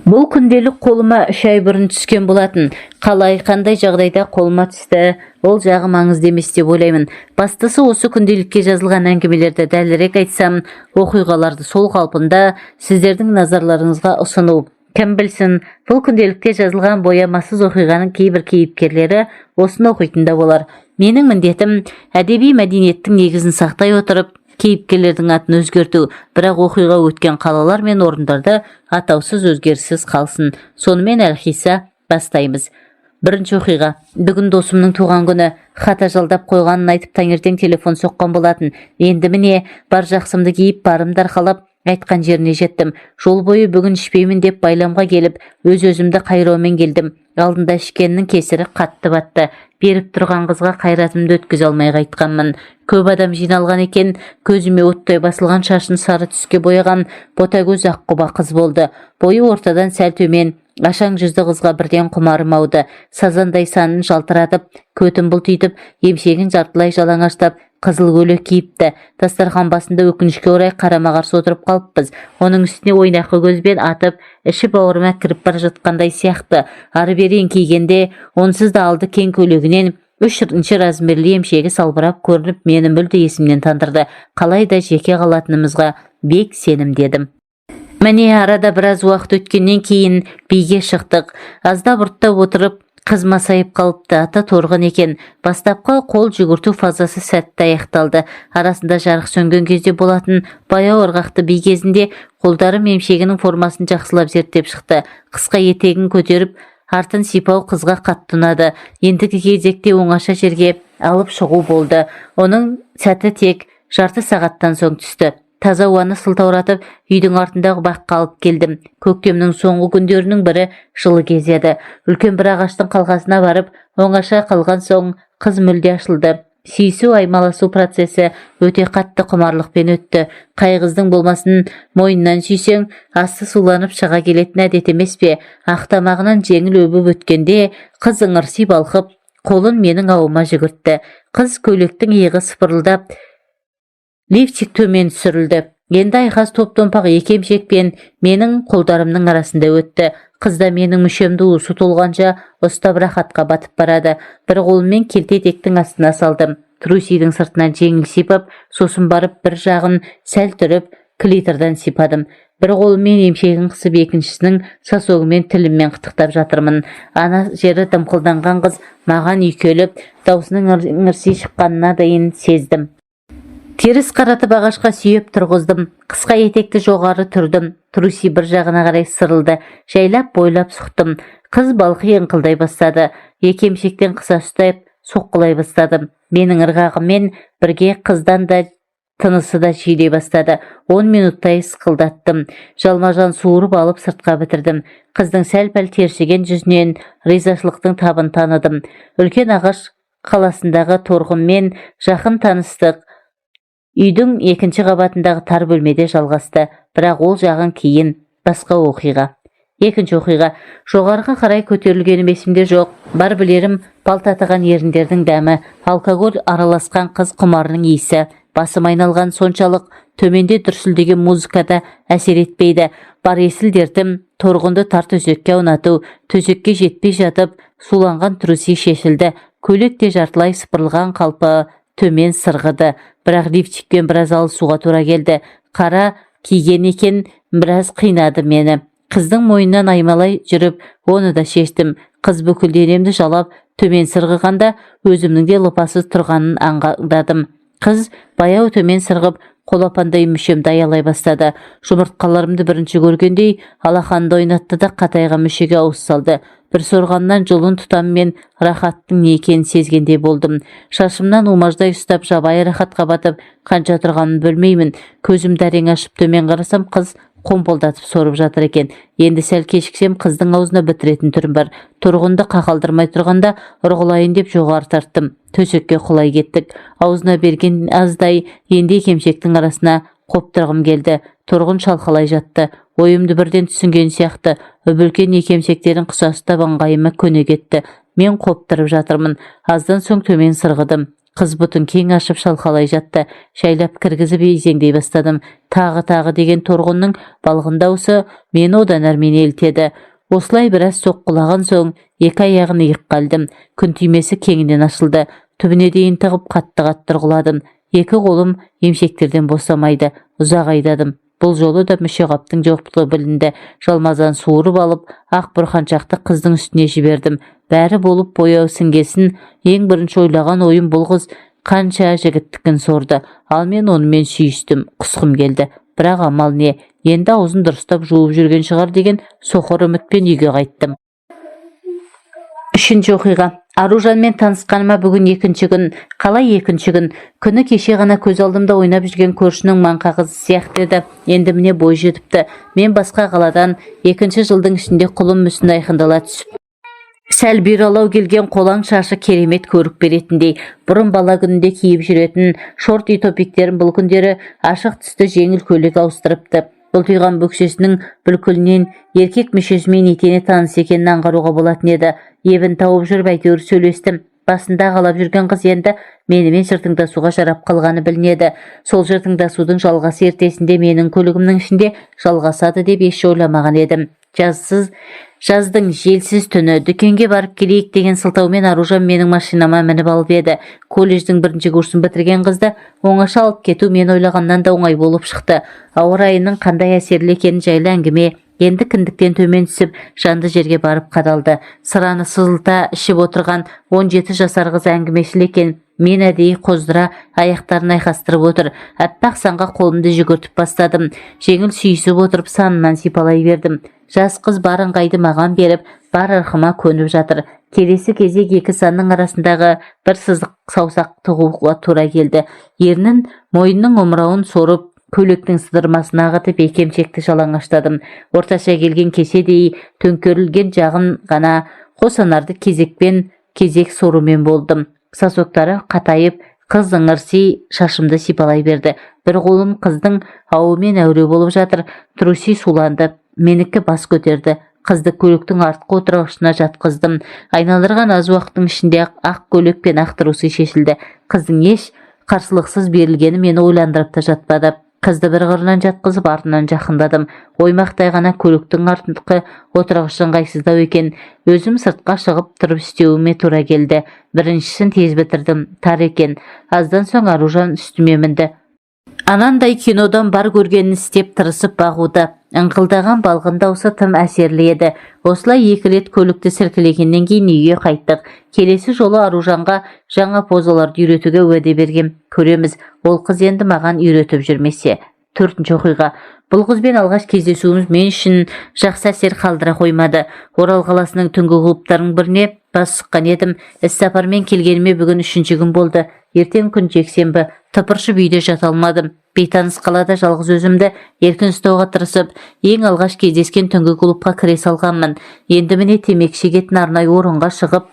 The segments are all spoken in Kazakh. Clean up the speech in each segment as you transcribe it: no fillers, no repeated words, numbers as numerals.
Бұл күнделік қолыма 3 ай бұрын түскен болатын. Қалай, қандай жағдайда қолыма түсті, ол жағы маңызды емес деп ойлаймын. Бастысы осы күнделікке жазылған әңгімелерді дәлірек айтсам, оқиғаларды сол қалпында сіздердің назарларыңызға ұсыну. Кім білсін, бұл күнделікте жазылған боямасыз оқиғаның кейбір кейіпкерлері осыны оқитында болар. Менің міндетім әдеби мәдениеттің негізін сақтай отырып, кейіпкерлердің атын өзгерту, бірақ оқиға өткен қалалар мен орындарды атаусыз өзгеріссіз қалсын. Сонымен әлқисса бастаймыз. Бірінші оқиға. Бүгін досымның туған күні. Хат ажалдап қойғанын айтып таңертең телефон соққан болатын. Енді міне бар жақсымды киіп барымды арқалап айтқан жеріне жеттім. Жол бойы бүгін ішпеймін деп байламға келіп, өз-өзімді қайраумен келдім. Алдында ішкеннің кесірі қатты батты. Беріп тұрған қызға қайратымды өткізе алмай қайтқанмын. Көп адам жиналған екен, көзіме оттай басылған шашын сары түске бояған ботагөз аққұба қыз болды. Бойы ортадан сәл төмен, ашаң жүзді қызға бірден құмарым ауды. Сазандай санын жалтыратып, көтін бұлтитып, емшегін жартылай жалаңаштап, қызыл көйлек киіпті. Дастархан басында өкінішке орай қарама-қарсы отырып қалыппыз. Оның үстіне ойнақы көзбен атып, іші бауырыма кіріп бара жатқандай сияқты. Ары-бері еңкейгенде, онсыз да алды кең көйлегінен 3-ші размерлі емшегі салбырап көрініп, мені мүлде есімнен тандырды. Қалайда жеке қалатынымызға бек сенімдедім. Міне арада біраз уақыт өткеннен кейін биге шықтық. Аздап ұрттап отырып, қыз масайып қалыпты. Ата торғын екен. Бастапқы қол жүгірту фазасы сәтті аяқталды. Арасында жарық сөнген кезде болатын баяу ырғақты би кезінде қолдары емшегінің формасын жақсылап зерттеп шықты. Қысқа етегін көтеріп, артын сипау қызға қатты ұнады. Ендігі кезекте оңаша жерге алып шығу болды. Оның сәті тек жарты сағаттан соң түсті. Таза ауаны сылтауратып, үйдің артындағы баққа алып келдім. Көктемнің соңғы күндерінің бірі жылы кез еді. Үлкен бір ағаштың қалқасына барып, оңаша қалған соң қыз мүлде ашылды. Сүйісу, аймаласу процесі өте қатты құмарлықпен өтті. Қай қыздың болмасын мойнынан сүйсең, асты суланып шыға келетін әдет емес пе? Ақтамағынан жеңіл өбіп өткенде, қыз ыңырси балқып, қолын менің ауыма жүгіртті. Қыз көйлектің иығы сыпырылдап, лифчик төмен түсірілді. Енді айқас топ-томпақ екі емшекпен менің қолдарымның арасында өтті. Қызда менің мүшемді уысы толғанша ұстап рахатқа батып барады. Бір қолыммен келте етектің астына салдым. Трусидің сыртынан жеңіл сипап, сосын барып бір жағын сәл түріп, клитордан сипадым. Бір қолыммен емшегін қысып, екіншісінің сосогымен тіліммен қытықтап жатырмын. Ана жері дымқылданған қыз маған үйкеліп, даусының ыңырси шыққанына дейін сездім. Теріс қаратып ағашқа сүйеп тұрғыздым. Қысқа етекті жоғары түрдім. Труси бір жағына қарай сырылды. Жайлап бойлап сұқтым. Қыз балқи ыңқылдай бастады. Екі емшектен қыса ұстап соққылай бастадым. Менің ырғағыммен бірге қыздан да тынысы да жиілей бастады. 10 минуттай сықылдаттым. Жалма-жан суырып алып сыртқа бітірдім. Қыздың сәл-пәл тершіген жүзінен ризашылықтың табын таныдым. Үлкен ағаш қаласындағы торғынмен жақын таныстық. Үйдің екінші қабатындағы тар бөлмеде жалғасты, бірақ ол жағын кейін басқа оқиға. Екінші оқиға. Жоғарғы қарай көтерілгенім есімде жоқ. Бар білерім балтатыған еріндердің дәмі, алкоголь араласқан қыз құмарының иісі. Басым айналған соншалық төменде дүрсілдеген музыкада әсер етпейді. Бар есіл дертім торғынды тар төсекке аунату. Төсекке жетпей жатып, суланған труси шешілді. Көйлек те жартылай сыпырылған қалпы төмен сырғыды. Бірақ лифчикпен біраз алысуға тура келді. Қара киген екен, біраз қинады мені. Қыздың мойнынан аймалай жүріп, оны да шештім. Қыз бүкіл денемді жалап, төмен сырғығанда өзімнің де лыпасыз тұрғанын аңғардадым. Қыз баяу төмен сырғып, қолапандай мүшемді аялай бастады. Жұмыртқаларымды бірінші көргендей, алақанды ойнатты да қатайған мүшеге ауыз салды. Бір сорғаннан жұлын тұтам мен рахаттың не екенін сезгендей болдым. Шашымнан умаждай ұстап жабайы рахатқа батып, қанша тұрғанын білмеймін. Көзімді әрең ашып төмен қарасам, қыз қомпылдатып сорып жатыр екен. Енді сәл кешіксем қыздың аузына бітіретін түрім бар. Тұрғынды қақалдырмай тұрғанда ұрғылайын деп жоғары тарттым. Төсекке құлай кеттік. Аузына берген аздай енді кемшектің арасына қоптырғым келді. Тұрғын шалқалай жатты. Ойымды бірден түсінген сияқты. Өбілкен екемшектерін қыса ұстап ыңғайыма көне кетті. Мен қоптырып жатырмын. Аздан соң төмен сырғыдым. Қыз бұтын кең ашып шалқалай жатты. Шайлап кіргізіп изеңдей бастадым. Тағы деген торғынның балғын даусы мені одан әрмен елтеді. Осылай біраз соққылаған соң екі аяғын иық қалдым. Күн түймесі кеңінен ашылды. Түбіне дейін тығып қатты ұрғыладым. Екі қолым емшектерден босамайды. Ұзақ айдадым. Бұл жолы да мүшеғаптың жоқтығы білінді. Жалмазан суырып алып, ақ бұрқаншақты қыздың үстіне жібердім. Бәрі болып бояу сіңгесін. Ең бірінші ойлаған ойым бұл қыз қанша жігіттікін сорды. Ал мен онымен сүйістім, құсқым келді. Бірақ амал не? Енді аузын дұрыстап жуып жүрген шығар деген соқыр үмітпен үйге қайттым. Үшінші оқиға. Аружанмен танысқаныма бүгін екінші күн. Қалай екінші күн? Күні кеше ғана көз алдымда ойнап жүрген көршінің маңқа қызы сияқты еді. Енді міне бой жетіпті. Мен басқа қаладан екінші жылдың ішінде құлым мүсін айқындала түсіп. Сәл бүйралау келген қолаң шашы керемет көрік беретіндей. Бұрын бала күнінде киіп жүретін шорт-үй топиктерін бұл күндері ашық түсті жеңіл көйлек ауыстырыпты. Бұлтиған бөксесінің бүлкілінен еркек мүшесімен етене таныс екенін аңғаруға болатын еді. Ебін тауып жүріп әйтеуір сөйлестім. Басында қалап жүрген қыз енді менімен жыртыңдасуға жарап қалғаны білінеді. Сол жыртыңдасудың жалғасы ертесінде менің көлігімнің ішінде жалғасады деп еш ойламаған едім. Жаздың желсіз түні дүкенге барып келейік деген сылтаумен Аружан менің машинама мініп алып еді. Колледждің бірінші курсын бітірген қызды оңаша алып кету мен ойлағаннан да оңай болып шықты. Ауа райының қандай әсерлі екені жайлы әңгіме енді кіндіктен төмен түсіп, жанды жерге барып қадалды. Сыраны сызылта ішіп отырған 17 жасар қыз әңгімешіл екен. Мен әдейі қоздыра аяқтарын айқастырып отыр. Аппақ санға қолымды жүгіртіп бастадым. Жеңіл сүйісіп отырып санынан сипалай бердім. Жас қыз бар ыңғайды маған беріп, бар ырқыма көніп жатыр. Келесі кезек екі санның арасындағы бір сызық саусақ тығуға тура келді. Ернін мойынның омырауын сорып, көйлектің сыдырмасын ағытып екемшекті жалаңаштадым. Орташа келген кеседей төңкерілген жағын ғана қосанарды кезек сорумен болдым. Сасоктары қатайып, қыз ыңырси шашымды сипалай берді. Бір қолым қыздың ауымен әуре болып жатыр. Труси суланды. Менікі бас көтерді. Қызды көліктің артқы отырғышына жатқыздым. Айналдырған аз уақыттың ішінде ақ көлік пен ақ труси шешілді. Қыздың еш қарсылықсыз берілгені мені ойландырып та жатпады. Қызды бір қырынан жатқызып артынан жақындадым. Оймақтай ғана көліктің артқы отырғышы ыңғайсыздау екен. Өзім сыртқа шығып тұрып істеуіме тура келді. Біріншісін тез бітірдім. Тар екен. Аздан соң Аружан үстіме мінді. Анандай кинодан бар көргенін істеп тырысып бағуды. Ыңқылдаған балғын даусы тым әсерлі еді. Осылай екі рет көлікті сіркілегеннен кейін үйге қайттық. Келесі жолы Аружанға жаңа позаларды үйретуге уәде бергем. Көреміз, ол қыз енді маған үйретіп жүрмесе. Төртінші оқиға. Бұл қызбен алғаш кездесуіміз мен үшін жақсы әсер қалдыра қоймады. Орал қаласының түнгі клубтарының біріне бас сұққан едім. Іссапармен келгеніме бүгін үшінші күн болды. Ертең күн жексенбі. Тыпыршып үйде жата алмадым. Бейтаныс қалада жалғыз өзімді еркін ұстауға тырысып, ең алғаш кездескен түнгі клубқа кіре салғанмын. Енді міне темекі шегетін арнайы орынға шығып,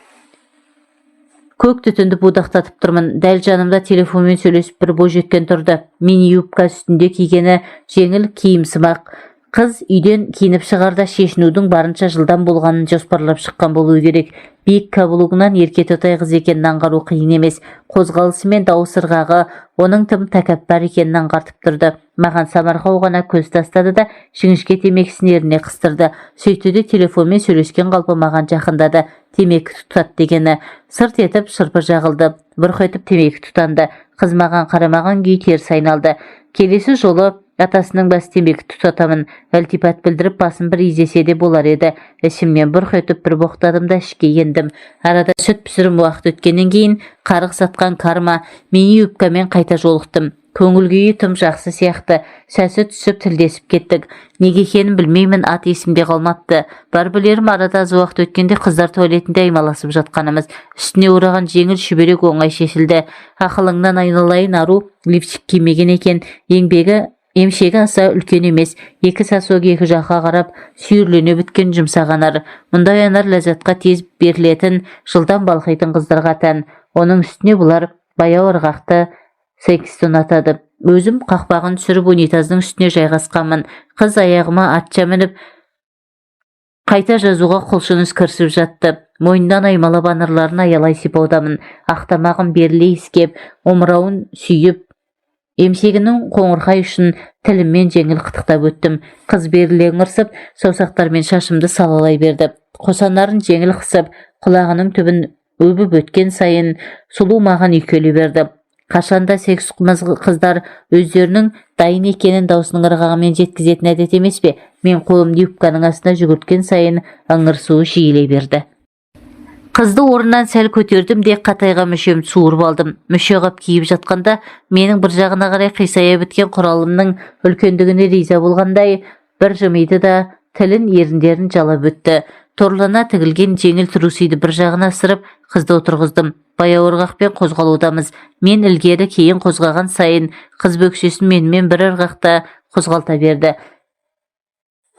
көк түтінді будақтатып тұрмын. Дәл жанымда телефонмен сөйлесіп бір бойжеткен тұрды. Мини юбка үстінде кигені жеңіл киім сымақ. Қыз үйден киініп шығарда шешінудің барынша жылдам болғанын жоспарлап шыққан болуы керек. Биік каблугынан еркетотай қыз екенін аңғару қиын емес. Қозғалысы мен дауыс ырғағы оның тым тәкаппар екенін аңғартып тұрды. Маған самарқау ғана көз тастады да жіңішке темекісін еріне қыстырды. Сөйтті де телефонмен сөйлескен қалпы маған жақындады. Темекі тұтат дегені. Сырт етіп шырпы жағылды. Бұрқ етіп темекі тұтанды. Қыз маған қарамаған күй теріс айналды. Келесі жолы атасының бас темекі тұтатамын. Ілтипат білдіріп басын бір изесе де болар еді. Ішімнен бұрқ етіп бір боқтадым да ішке ендім. Арада сүт пісірім уақыт өткеннен кейін қарық сатқан карма мини юбкамен қайта жолықтым. Көңіл күйі тым жақсы сияқты. Сәсі түсіп тілдесіп кеттік. Неге екенін білмеймін, ат есімде қалмапты. Бар білерім арада аз уақыт өткенде қыздар туалетінде аймаласып жатқанымыз. Үстіне ораған жеңіл шүберек оңай шешілді. Ақылыңнан айналайын Ару лифчик кимеген екен. Емшегі аса үлкен емес. Екі сасок екі жаққа қарап сүйірлене біткен жұмсақ анар. Мұндай анар ләззатқа тез берілетін, жылдан балқитын қыздарға тән. Оның үстіне бұлар баяу ырғақты сексті ұнатады. Өзім қақпағын түсіріп унитаздың үстіне жайғасқанмын. Қыз аяғыма атша мініп қайта жазуға құлшыныс кірісіп жатты. Мойнынан аймалап анарларын аялай сипаудамын. Ақтамағын беріле искеп, омырауын сүйіп, емшегінің қоңырқай үшін тіліммен жеңіл қытықтап өттім. Қыз беріле ыңырсып, саусақтармен шашымды салалай берді. Қосанарын жеңіл қысып, құлағының түбін өбіп өткен сайын сұлу маған үйкеле берді. Қашанда секс қыздар өздерінің дайын екенін даусының ырғағымен жеткізетін әдет емес пе? Мен қолымды юбканың астына жүгірткен сайын ыңырсуы жиілей берді. Қызды орнынан сәл көтердім де қатайға мүшемді суырып алдым. Мүше қап киіп жатқанда менің бір жағына қарай қисая біткен құралымның үлкендігіне риза болғандай бір жымиды да тілін еріндерін жалап өтті. Торлана тігілген жеңіл трусиді бір жағына асырып қызды отырғыздым. Баяу ырғақпен қозғалудамыз. Мен ілгері кейін қозғаған сайын қыз бөксесін менімен бір ырғақта қозғалта берді.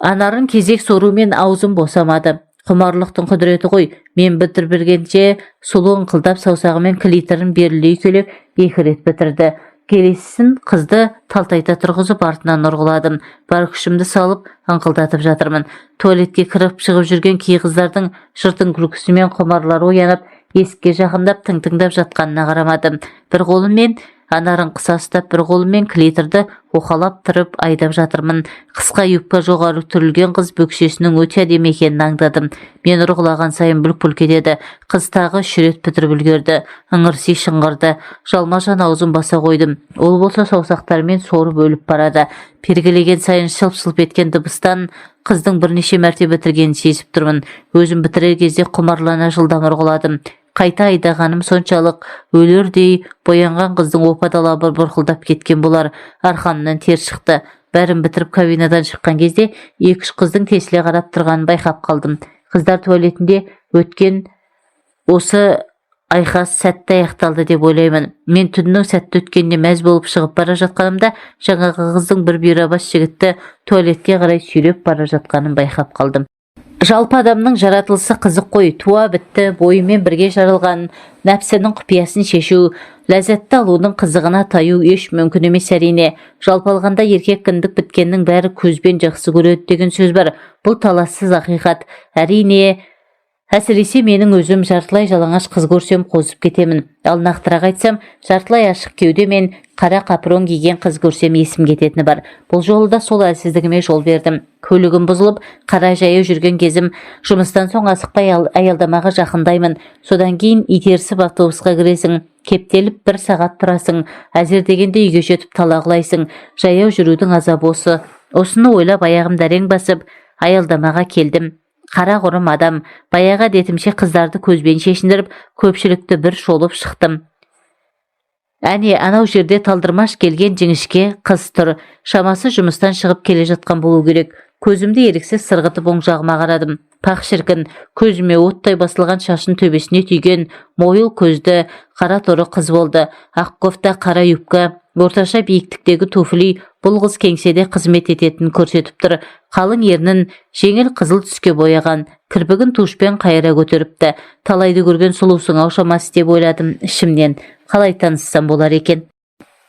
Анарын кезек сорумен аузым босамады. Құмарлықтың құдіреті ғой. Мен бітірбергенше сұлу ыңқылдап саусағымен клиторын беріле үйкелеп екі рет бітірді. Келесісін қызды талтайта тұрғызып артынан ұрғыладым. Бар күшімді салып ыңқылдатып жатырмын. Туалетке кіріп шығып жүрген кей қыздардың жыртың күлкісімен құмарлары оянып, есікке жақындап тың-тыңдап жатқанына қарамадым. Бір қолыммен анарын қыса ұстап, бір қолыммен клиторды оқалап тұрып айдап жатырмын. Қысқа юбка жоғары түрілген қыз бөксесінің өте әдемі екенін аңдадым. Мен ұрғылаған сайын бүлк-бүлк етеді. Қыз тағы үш рет бітіріп үлгерді. Ыңырси шыңғырды. Жалма-жан аузын баса қойдым. Ол болса саусақтарымен сорып өліп барады. Пергілеген сайын шылп-шылп еткен дыбыстан қыздың бірнеше мәрте бітіргенін сезіп тұрмын. Өзім бітірер кезде құмарлана жылдам ұрғыладым. Қайта айдағаным соншалық өлердей боянған қыздың опадала бұрқылдап кеткен болар. Арқамнан тер шықты. Бәрін бітіріп кабинадан шыққан кезде екі-үш қыздың тесіле қарап тұрғанын байқап қалдым. Қыздар туалетінде өткен осы айқас сәтті аяқталды деп ойлаймын. Мен түннің сәтті өткеніне мәз болып шығып бара жатқанымда жаңағы қыздың бір бұйрабас жігітті туалетке қарай сүйреп бара жатқанын байқап қалдым. Жалпы адамның жаратылысы қызық қой. Туа бітті, бойымен бірге жарылған, нәпсінің құпиясын шешу, ләззатты алудың қызығына таю еш мүмкін емес әрине. Жалпы алғанда еркек кіндік біткеннің бәрі көзбен жақсы көреді деген сөз бар. Бұл талассыз ақиқат. Әрине, әсіресе менің өзім жартылай жалаңаш қыз көрсем қозып кетемін. Ал нақтырақ айтсам, жартылай ашық кеуде мен қара қапрон киген қыз көрсем есім кететіні бар. Бұл жолы да сол әлсіздігіме жол бердім. Көлігім бұзылып, қара жаяу жүрген кезім, жұмыстан соң асықпай аялдамаға жақындаймын. Содан кейін итерісіп автобусқа кіресің, кептеліп бір сағат тұрасың, әзер дегенде үйге жетіп талағылайсың. Жаяу жүрудің азабы осы. Осыны ойлап аяғымды әрең басып, аялдамаға келдім. Қара құрым адам, баяғы әдетімше қыздарды көзбен шешіндіріп, көпшілікті бір шолып шықтым. Әне, анау жерде талдырмаш келген жіңішке қыз тұр. Шамасы жұмыстан шығып келе жатқан болу керек. Көзімді еріксіз сырғытып оң жағыма қарадым. Пақ шіркін, көзіме оттай басылған шашын төбесіне түйген мойыл көзді қара торы қыз болды. Ақ кофта, қара юбка, орташа биіктіктегі туфли бұл қыз кеңседе қызмет ететінін көрсетіп тұр. Қалың ернін жеңіл қызыл түске бояған, кірпігін тушпен қайыра көтеріпті. Талайды көрген сұлусың-ау шамасы деп ойладым ішімнен. Қалай таныссам болар екен?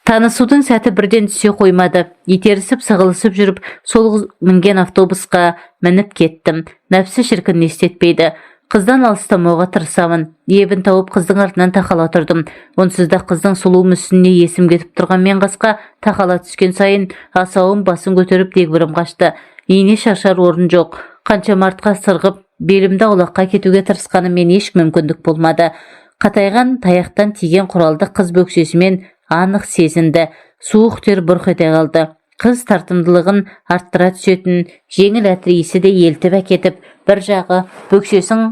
Танысудың сәті бірден түсе қоймады. Итерісіп сығылысып жүріп, сол мінген автобусқа мініп кеттім. Нәпсі шіркін естетпейді. Қыздан алыстамауға тырысамын. Ебін тауып қыздың артынан тақала тұрдым. Онсыз да қыздың сұлу мүсініне есім кетіп тұрған мен қасқа тақала түскен сайын асауым басын көтеріп дегбірім қашты. Ине шашар орын жоқ. Қанша мартқа сырғып, белімді аулаққа кетуге тырысқанымен еш мүмкіндік болмады. Қатайған таяқтан тиген құралды қыз бөксесімен анық сезінді. Суық тер бұрқ ете қалды. Қыз тартымдылығын арттыра түсетін жеңіл әтір иісі де елтіп әкетіп, бір жағы бөксесін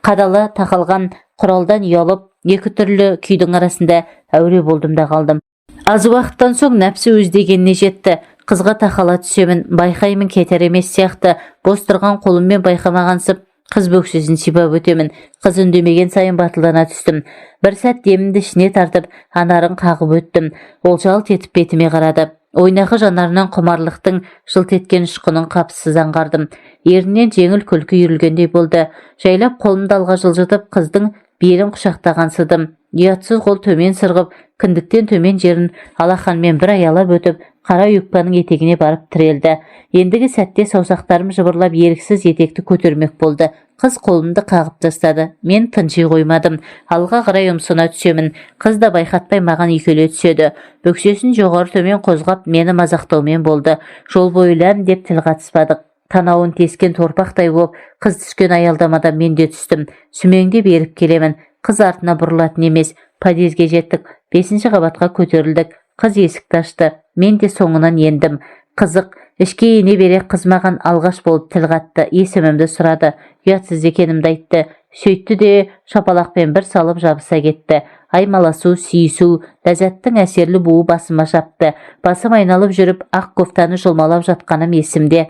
қадала тақалған құралдан ұялып, екі түрлі күйдің арасында әуре болдым да қалдым. Аз уақыттан соң нәпсі өз дегеніне жетті. Қызға тақала түсемін, байқаймын кетер емес сияқты. Бос тұрған қолыммен байқамағансып, қыз бөксесін сипап өтемін. Қыз үндемеген сайын батылдана түстім. Бір сәт демімді ішіне тартып, анарын қағып өттім. Ол жалт етіп бетіме қарады. Ойнақы жанарынан құмарлықтың жылт еткен ұшқынын қапысыз аңғардым. Ерінен жеңіл күлкі үйірілгендей болды. Жайлап қолымды алға жылжытып, қыздың белін құшақтағансыдым. Ұятсыз қол төмен сырғып, кіндіктен төмен жерін алақанмен бір аялап өтіп, қара юбканың етегіне барып тірелді. Ендігі сәтте саусақтарым жыбырлап еріксіз етекті көтермек болды. Қыз қолымды қағып тастады. Мен тынши қоймадым. Алға қарай ұмсына түсемін. Қыз да байқатпай маған үйкеле түседі. Бөксесін жоғары төмен қозғап, мені мазақтаумен болды. Жол бойыларың деп тіл қатыспадық. Танауын тескен торпақтай боп, қыз түскен аялдамада мен де түстім. Сүмеңде беріп келемін. Қыз артына бұрылатын емес. Подъезге жеттік. 5-ші қабатқа көтерілдік. Қыз есікті ашты. Мен де соңынан ендім. Қызық, ішке ене бере қыз маған алғаш болып тіл қатты. Есімімді сұрады. Ұятсыз екенімді айтты. Сөйтті де шапалақпен бір салып жабыса кетті. Аймаласу, сүйісу, ләззаттың әсерлі буы басыма шапты. Басым айналып жүріп, ақ кофтаны жұлмалап жатқаным есімде.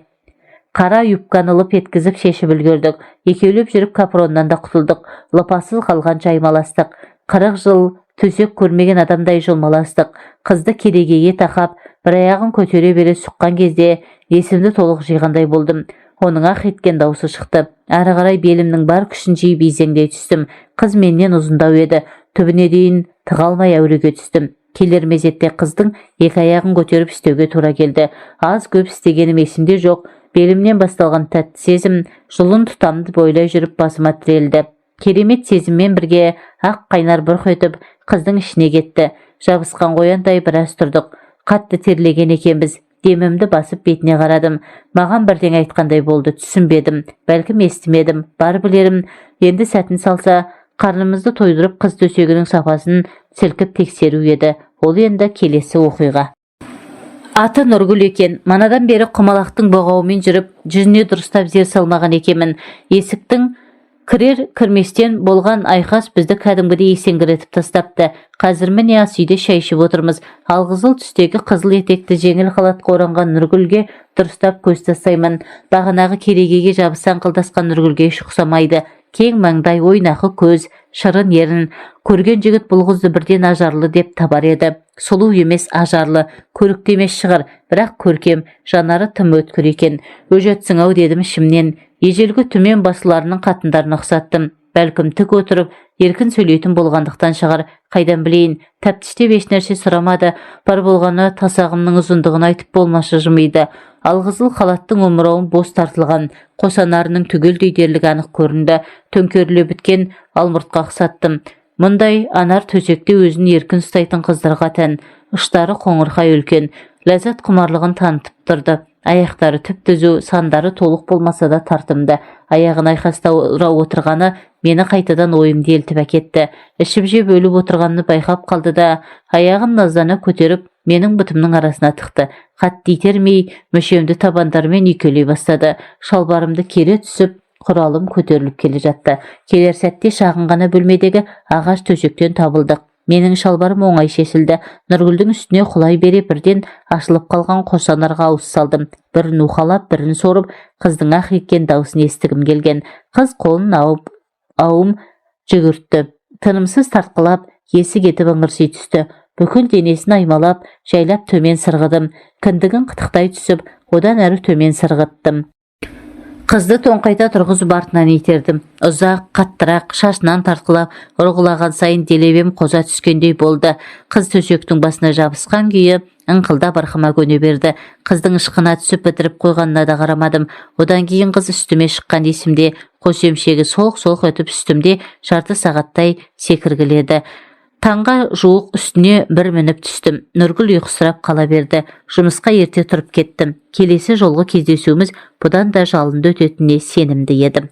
Қара юбканы лып еткізіп шешіп үлгердік. Екеулеп жүріп капроннан да құтылдық. Лыпасыз қалғанша аймаластық. 40 жыл төсек көрмеген адамдай жұлмаластық. Қызды керегеге тақап, бір аяғын көтере бере сұққан кезде есімді толық жиғандай болдым. Оның ақ еткен даусы шықты. Ары қарай белімнің бар күшін жиып изеңдей түстім. Қыз менен ұзындау еді. Түбіне дейін тыға алмай әуреге түстім. Келер мезетте қыздың екі аяғын көтеріп істеуге тура келді. Аз көп істегенім есімде жоқ. Белімнен басталған тәтті сезім жұлын тұтамды бойлай жүріп басыма тірелді. Керемет сезіммен бірге ақ қайнар бұрқ етіп қыздың ішіне кетті. Жабысқан қояндай біраз тұрдық. Қатты терлеген екенбіз. Демімді басып бетіне қарадым. Маған бірден айтқандай болды. Түсінбедім. Бәлкім естімедім. Бар білерім. Енді сәтін салса, қарнымызды тойдырып қыз төсегінің сапасын сілкіп тексеру еді. Ол енді келесі оқиға. Аты Нұргүл екен. Манадан бері құмалақтың боғауымен жүріп, жүзіне дұрыстап зер салмаған екенмін. Есіктің кірер кірместен болған айқас бізді кәдімгідей есеңгіретіп тастапты. Қазір міне ас үйде шай ішіп отырмыз. Алқызыл түстегі қызыл етекті жеңіл халатқа оранған Нұргүлге дұрыстап көз тастаймын. Бағанағы керегеге жабысан қылдасқан Нұргүлге еш ұқсамайды. Кең маңдай, ойнақы көз, шырын ерін. Көрген жігіт бұл қызды бірден ажарлы деп табар еді. Сұлу емес, ажарлы, көрікті емес шығар, бірақ көркем, жанары тым өткір екен. Өжетсің-ау дедім ішімнен. Ежелгі түмен басыларының қатындарына ұқсаттым. Бәлкім тік отырып, еркін сөйлейтін болғандықтан шығар, қайдан білейін. Тәптіштеп ешнәрсе сұрамады. Бар болғаны тасағымның ұзындығын айтып болмашы жымиды. Алқызыл халаттың омырауын бос тартылған, қосанарының түгелдей дерлігі анық көрінді. Төңкеріле біткен алмұртқа ұқсаттым. Мұндай анар төсекте өзін еркін ұстайтын қыздарға тән. Ұштары қоңырқай үлкен, ләззат құмарлығын танытып тұрды. Аяқтары түп-түзу, сандары толық болмаса да тартымды. Аяғын айқастаура отырғаны мені қайтадан ойымды елтіп әкетті. Ішіп жеп өліп отырғанын байқап қалды да, аяғын наздана көтеріп, менің бұтымның арасына тықты. Қатты итермей, мүшемді табандарымен үйкелей бастады. Шалбарымды кере түсіп, құралым көтеріліп келе жатты. Келер сәтте шағын ғана бөлмедегі ағаш төсектен табылдық. Менің шалбарым оңай шешілді. Нұргүлдің үстіне құлай бере бірден ашылып қалған қосанарға ауыз салдым. Бірін уқалап, бірін сорып, қыздың ақ еткен даусын естігім келген. Қыз қолын ауым жүгіртті. Тынымсыз тартқылап, есі кетіп ыңырси түсті. Бүкіл денесін аймалап, жайлап төмен сырғыдым. Кіндігін қытықтай түсіп, одан әрі төмен сырғыттым. Қызды тоңқайта тұрғызып артынан итердім. Ұзақ, қаттырақ, шашынан тартқылап, ұрғылаған сайын делебем қоза түскендей болды. Қыз төсектің басына жабысқан күйі ыңқылдап ырқыма көне берді. Қыздың ышқына түсіп бітіріп қойғанына да қарамадым. Одан кейін қыз үстіме шыққан есімде, қос емшегі солқ-солқ өтіп үстімде жарты сағаттай секіргіледі. Таңға жуық үстіне бір мініп түстім. Нұргүл ұйқысырап қала берді. Жұмысқа ерте тұрып кеттім. Келесі жолғы кездесуіміз бұдан да жалынды өтетініне сенімді едім.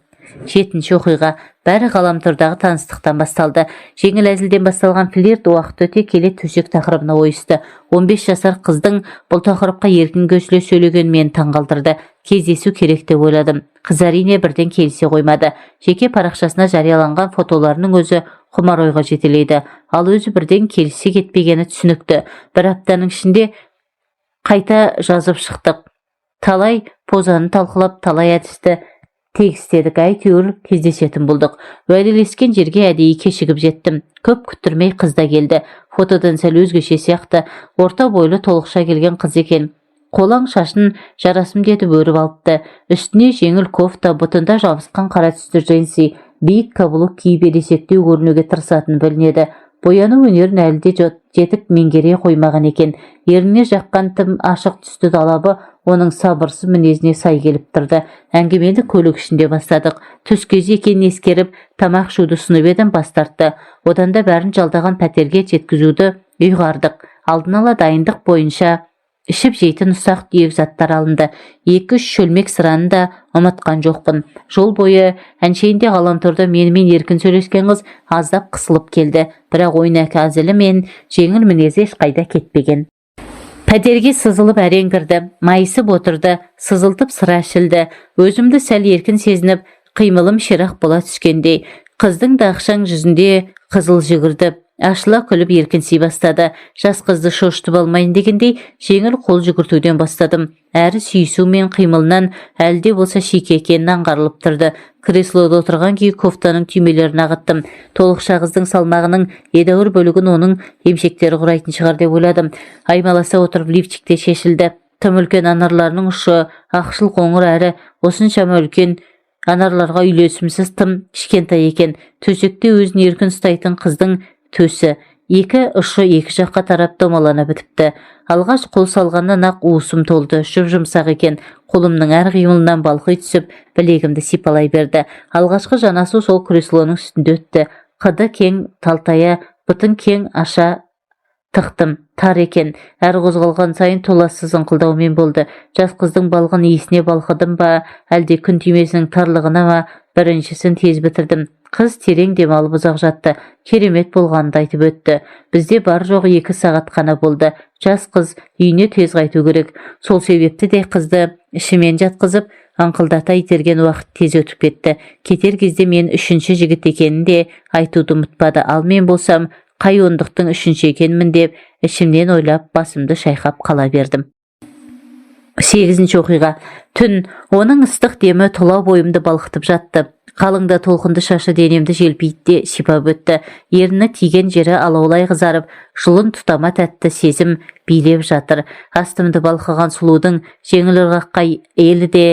7-ші оқиға. Бәрі ғаламтордағы таныстықтан басталды. Жеңіл әзілден басталған флирт уақыт өте келе төсек тақырыбына ойысты. 15 жасар қыздың бұл тақырыпқа еркін көсіле сөйлеген мені таңғалдырды. Кездесу керек деп ойладым. Қыз әрине бірден келісе қоймады. Жеке парақшасына жарияланған фотоларының өзі құмар ойға жетелейді. Ал өзі бірден келісе кетпегені түсінікті. Бір аптаның ішінде қайта жазып шықтық. Талай позаны талқылап, талай әдісті тегістедік. Әйтеуір кездесетін болдық. Уәделескен жерге әдейі кешігіп жеттім. Көп күттірмей қыз да келді. Фотодан сәл өзгеше сияқты, орта бойлы толықша келген қыз екен. Қолаң шашын жарасымды етіп өріп алыпты. Үстіне жеңіл кофта, бұтында жабысқан қара түсті джинсы, биік каблук киіп ересектеу көрінуге тырысатын білінеді. Бояну өнерін әлі де жетік меңгере қоймаған екен. Еріне жаққан тым ашық түсті талабы оның сабырсыз мінезіне сай келіп тұрды. Әңгімені көлік ішінде бастадық. Түс кезі екенін ескеріп, тамақ ішуді ұсынып едім, бас тартты. Одан да бәрін жалдаған пәтерге жеткізуді ұйғардық. Алдын ала дайындық бойынша ішіп жейтін ұсақ түйек заттар алынды. 2-3 шөлмек сыраны да ұмытқан жоқпын. Жол бойы әншейінде ғаламторда менімен еркін сөйлескен қыз аздап қысылып келді. Бірақ ойнақы әзілі мен жеңіл мінезі ешқайда кетпеген. Пәтерге сызылып әрең кірді. Майысып отырды, сызылтып сыра ішілді. Өзімді сәл еркін сезініп, қимылым ширақ бола түскендей. Қыздың да ақшаң жүзінде қызыл жүгірді. Ашыла күліп еркінси бастады. Жас қызды шошытып алмайын дегендей жеңіл қол жүгіртуден бастадым. Әрі сүйісу мен қимылынан әлде болса шике екенін аңғарылып тұрды. Креслода отырған күйі кофтаның түймелерін ағыттым. Толықша қыздың салмағының едәуір бөлігін оның емшектері құрайтын шығар деп ойладым. Аймаласа отырып лифчикте шешілді. Тым үлкен анарларының ұшы ақшыл қоңыр әрі осыншама үлкен анарларға үйлесімсіз тым кішкентай екен. Төсекте өзін еркін ұстайтын қыздың төсі екі ұшы екі жаққа тарап домалана бітіпті. Алғаш қол салғаннан ақ уысым толды. Жұмсақ екен. Қолымның әр қимылынан балқи түсіп, білегімді сипалай берді. Алғашқы жанасу сол креслоның үстінде өтті. Қыды кең талтая, бұтын кең аша тықтым. Тар екен. Әр қозғалған сайын толассыз ыңқылдаумен болды. Жас қыздың балғын иісіне балқыдым ба, әлде күн түймесінің тарлығына ма, біріншісін тез бітірдім. Қыз терең демалып ұзақ жатты. Керемет болғанды айтып өтті. Бізде бар жоқ 2 сағат қана болды. Жас қыз үйіне тез қайту керек. Сол себепті де қызды ішімен жатқызып, аңқылдата итерген уақыт тез өтіп кетті. Кетер кезде мен 3-ші жігіт екенін де айтуды ұмытпады. Ал мен болсам, қай ондықтың 3-ші екенмін деп ішімнен ойлап басымды шайқап қала бердім. 8-ші оқиға. Түн. Оның ыстық демі тұла бойымды балқытып жатты. Қалыңда толқынды шашы денемді желпейді сипап өтті. Еріні тиген жері алаулай қызарып, жұлын тұтама тәтті сезім билеп жатыр. Астымды балқыған сұлудың жеңіл ырғаққа елі де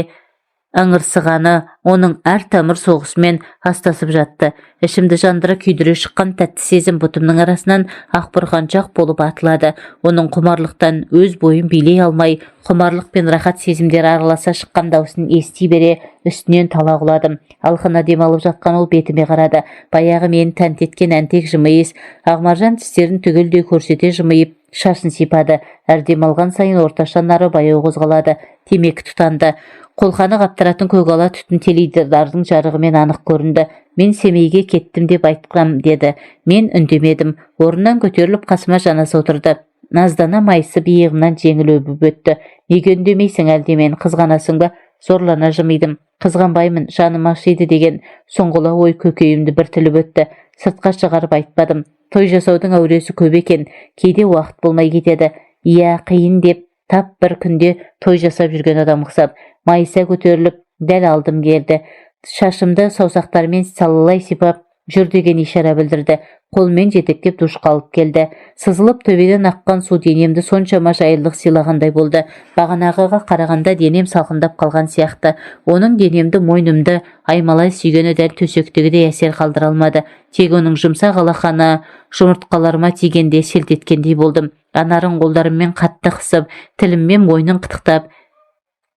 ыңырсығаны оның әр тамыр соғысымен астасып жатты. Ішімді жандыра күйдіре шыққан тәтті сезім бұтымның арасынан ақбұрқаншақ болып атылады. Оның құмарлықтан өз бойын билей алмай, құмарлық пен рахат сезімдері араласа шыққан даусын ести бере үстінен тала құладым. Алқына демалып жатқан ол бетіме қарады. Баяғы мені тәнті еткен әнтек жымиыс, ағмаржан тістерін түгелдей көрсете жымиып, шашын сипады. Әр демалған сайын орташа нары баяу қозғалады. Темекі тұтанды. Қолқаны қаптыратын көгала түтін теледидардың жарығымен анық көрінді. Мен Семейге кеттім деп айтқам деді. Мен үндемедім. Орнынан көтеріліп қасыма жанаса отырды. Наздана майысып иығымнан жеңіл өбіп өтті. Неге үндемейсің, әлде мен қызғанасың ба? Зорлана жымидым. Қызғанбаймын, жаным ашиды деген соңғыла ой көкейімді бір тіліп өтті. Сыртқа шығарып айтпадым. Той жасаудың әуресі көп екен. Кейде уақыт болмай кетеді. Иә, қиын деп тап бір күнде той жасап жүрген адам ұқсап. Майыса көтеріліп, дәл алдым келді. Шашымды саусақтармен салалай сипап, жүр деген ишара білдірді. Қолмен жетектеп душқа алып келді. Сызылып төбеден аққан су денемді соншама жайлылық сыйлағандай болды. Бағанағыға қарағанда денем салқындап қалған сияқты. Оның денемді, мойнымды аймалай сүйгені дәл төсектегідей әсер қалдыра алмады. Тек оның жұмсақ алақаны жұмыртқаларыма тигенде селт еткендей болдым. Анарын қолдарыммен қатты қысып, тіліммен мойнын қытықтап,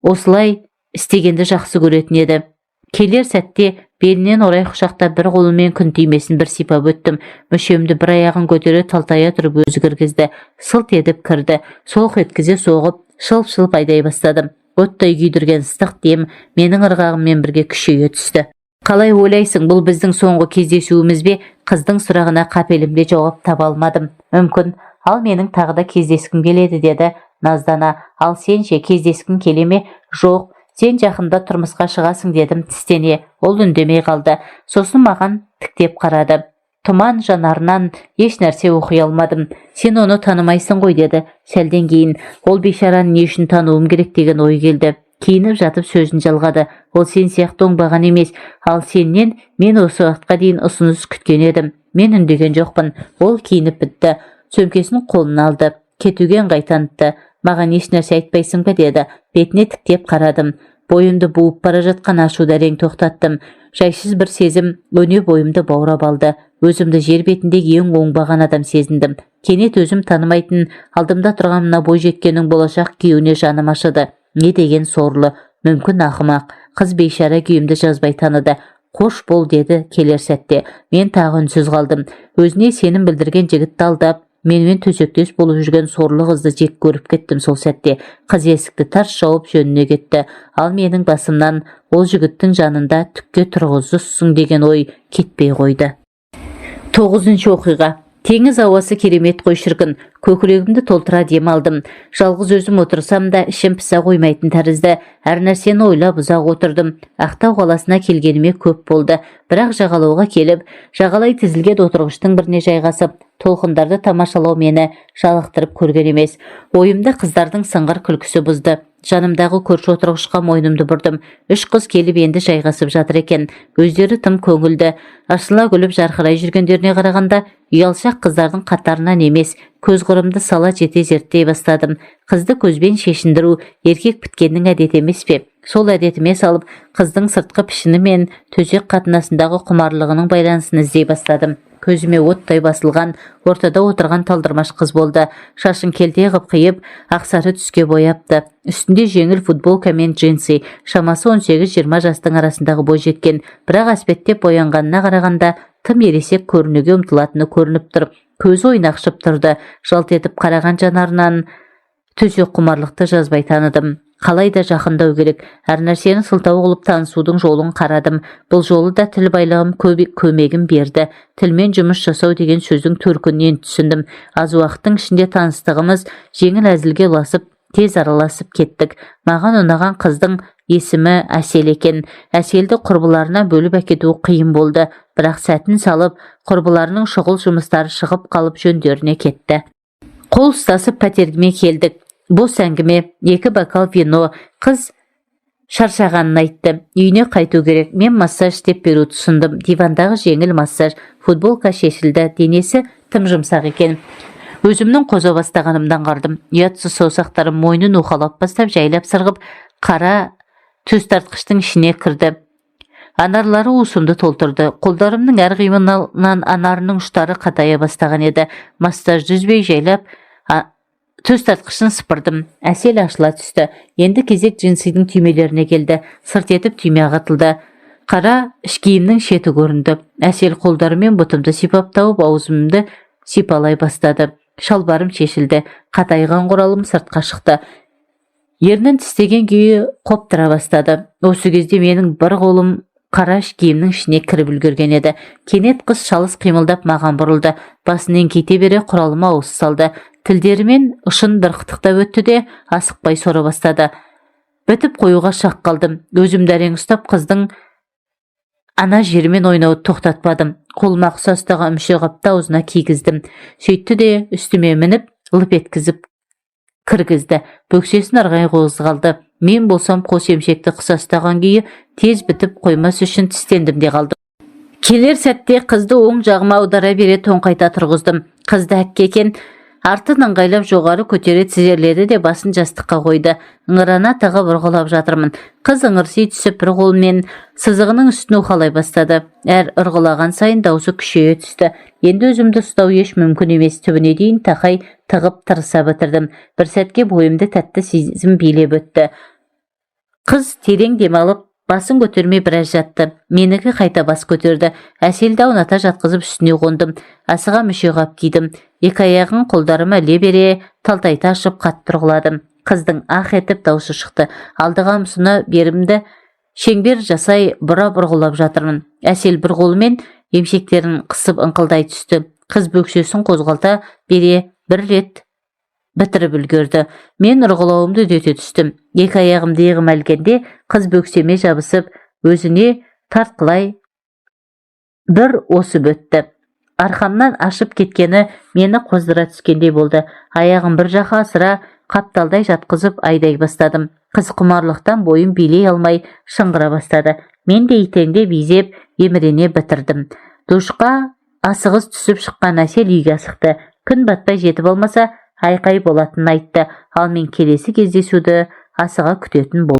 осылай істегенді жақсы көретін еді. Келер сәтте белінен орай құшақтап бір қолымен күн түймесін бір сипап өттім. Мүшемді бір аяғын көтере талтая тұрып өзі кіргізді. Сылт едіп кірді. Солқ еткізе соғып, шылп-шылп айдай бастадым. Оттай күйдірген ыстық дем менің ырғағыммен бірге күшейе түсті. Қалай ойлайсың, бұл біздің соңғы кездесуіміз бе? Қыздың сұрағына қапелімде жауап таба алмадым. Мүмкін, ал менің тағы да кездескім келеді деді наздана. Ал сен ше кездескің келе ме? Жоқ, сен жақында тұрмысқа шығасың дедім тістене. Ол үндемей қалды. Сосын маған тіктеп қарады. Тұман жанарынан еш нәрсе оқи алмадым. Сен оны танымайсың ғой деді. Сәлден кейін ол бейшараны не үшін тануым керек деген ой келді. Киініп жатып сөзін жалғады. Ол сен сияқты оңбаған емес, ал сеннен мен осы уақытқа дейін ұсыныс күткен едім. Мен үндеген жоқпын. Ол киініп бітті. Сөмкесін қолына алды. Кетуге ыңғай танытты. Маған еш нәрсе айтпайсың ба деді. Бетіне тіктеп қарадым. Бойымды буып бара жатқан ашуды әрең тоқтаттым. Жайсыз бір сезім өне бойымды баурап алды. өзімді жер бетіндегі ең оңбаған адам сезіндім. Кенет өзім танымайтын алдымда тұрған мына бойжеткеннің болашақ күйеуіне жаным ашыды. Не деген сорлы, мүмкін ақымақ. Қыз бейшара күйімді жазбай таныды. Қош бол деді келер сәтте. Мен тағы үнсіз қалдым. Өзіне сенім білдірген жігітті алдап, менімен төсектес болып жүрген сорлы қызды жек көріп кеттім сол сәтте. Қыз есікті тарс жауып жөніне кетті. Ал менің басымнан ол жігіттің жанында түкке тұрғызсың деген ой кетпей қойды. 9-ші оқиға. Теңіз ауасы керемет қой шіркін. Көкірегімді толтыра дем алдым. Жалғыз өзім отырсам да ішім піса қоймайтын тәрізді. Әр нәрсені ойлап ұзақ отырдым. Ақтау қаласына келгеніме көп болды. Бірақ жағалауға келіп, жағалай тізілген отырғыштың біріне жайғасып, толқындарды тамашалау мені жалықтырып көрген емес. Ойымда қыздардың сыңғыр күлкісі бұзды. Жанымдағы көрші отырғышқа мойнымды бұрдым. 3 қыз келіп енді жайғасып жатыр екен. Өздері тым көңілді. Ашыла күліп жарқырай жүргендеріне қарағанда, ұялшақ қыздардың қатарынан емес, көз құрымды сала жете зерттей бастадым. Қызды көзбен шешіндіру еркек біткеннің әдеті емес пе? Сол әдетіме салып, қыздың сыртқы пішіні мен төсек қатынасындағы құмарлығының байланысын іздей бастадым. Көзіме оттай басылған, ортада отырған талдырмаш қыз болды. Шашын келте қып қиып, ақсары түске бояпты. Үстінде жеңіл футболка мен джинсы, шамасы 18-20 жастың арасындағы бойжеткен, бірақ әспеттеп боянғанына қарағанда тым ересек көрінуге ұмтылатыны көрініп тұр. Көзі ойнақшып тұрды. Жалт етіп қараған жанарынан төсек құмарлықты жазбай таныдым. Қалай да жақындау керек. Әр нәрсені сылтау қылып танысудың жолын қарадым. Бұл жолы да тіл байлығым көмегім берді. Тілмен жұмыс жасау деген сөздің төркінінен түсіндім. Аз уақыттың ішінде таныстығымыз жеңіл әзілге ұласып, тез араласып кеттік. Маған ұнаған қыздың есімі Әсел екен. Әселді құрбыларына бөліп әкету қиын болды. Бірақ сәтін салып, құрбыларының шұғыл жұмыстары шығып қалып жөндеріне кетті. Қол ұстасып пәтергіме келдік. Бос әңгіме, 2 бокал вино. Қыз шаршағанын айтты. Үйіне қайту керек. Мен массаж істеп беруді ұсындым. Дивандағы жеңіл массаж, футболка шешілді. Денесі тым жұмсақ екен. Өзімнің қоза бастағанымдан қардым. Ұятсыз саусақтарым мойнын уқалап бастап, жайлап сырғып, қара төс тартқыштың ішіне кірді. Анарлары уысымды толтырды. Қолдарымның әр қимынан анарының ұштары қатая бастаған еді. Массажды үзбей жайлап төс тартқышын сыпырдым. Әсел ашыла түсті. Енді кезек джинсидің түймелеріне келді. Сырт етіп түйме ағытылды. Қара іш киімнің шеті көрінді. Әсел қолдарымен бұтымды сипап тауып, аузымды сипалай бастады. Шалбарым шешілді. Қатайған құралым сыртқа шықты. Ернін тістеген күйі қоптыра бастады. Осы кезде менің бір қолым қара іш киімнің ішіне кіріп үлгерген еді. Кенет қыз шалыс қимылдап маған бұрылды. Басынан кете бере құралыма ауыз салды. Тілдерімен ұшын бір қытықтап өтті де асықпай сора бастады. Бітіп қоюға шақ қалдым. Өзімді әрең ұстап қыздың ана жерімен ойнауды тоқтатпадым. Қолыма құса ұстаған мүше қапты аузына кигіздім. Сөйтті де үстіме мініп, лып еткізіп кіргізді. Бөксесін ырғай қозғалды. Мен болсам қос емшекті құса ұстаған күйі тез бітіп қоймас үшін тістендім де қалдым. Келер сәтте қызды оң жағыма аудара бере тоңқайта тұрғыздым. Қызды әкке екен. Артын ыңғайлап жоғары көтере тізерледі де басын жастыққа қойды. Ыңырана тығып ұрғылап жатырмын. Қыз ыңырси түсіп бір қолмен сызығының үстін уқалай бастады. Әр ұрғылаған сайын даусы күшейе түсті. Енді өзімді ұстау еш мүмкін емес. Түбіне дейін тақай тығып тырыса бітірдім. Bir сәтке бойымды тәтті сезім билеп өтті. Қыз терең демалып, басын көтермей біраз жатты. Менікі қайта бас көтерді. Әселді ауната жатқызып үстіне қондым. Асыға мүше қап кидім. 2 аяғын қолдарыма іле бере талтайта ашып қатты ұрғыладым. Қыздың ақ етіп даусы шықты. Алдыға ұмсына берімді шеңбер жасай бұра-бұрғылап жатырмын. Әсел бір қолымен емшектерін қысып ыңқылдай түсті. Қыз бөксесін қозғалта бере бір рет бітіріп үлгерді. Мен ұрғылауымды үдете түстім. 2 аяғымды иығыма ілгенде қыз бөксеме жабысып, өзіне тартқылай бір осып өтті. Арқамнан ашып кеткені мені қоздыра түскендей болды. Аяғым бір жаққа асыра қапталдай жатқызып айдай бастадым. Қыз құмарлықтан бойым билей алмай шыңғыра бастады. Мен де итеңде безеп емірене бітірдім. Душқа асығыс түсіп шыққан Әсел үйге асықты. Күн батпай жетіп алмаса айқай болатынын айтты. Ал мен келесі кездесуді асыға күтетін болдым.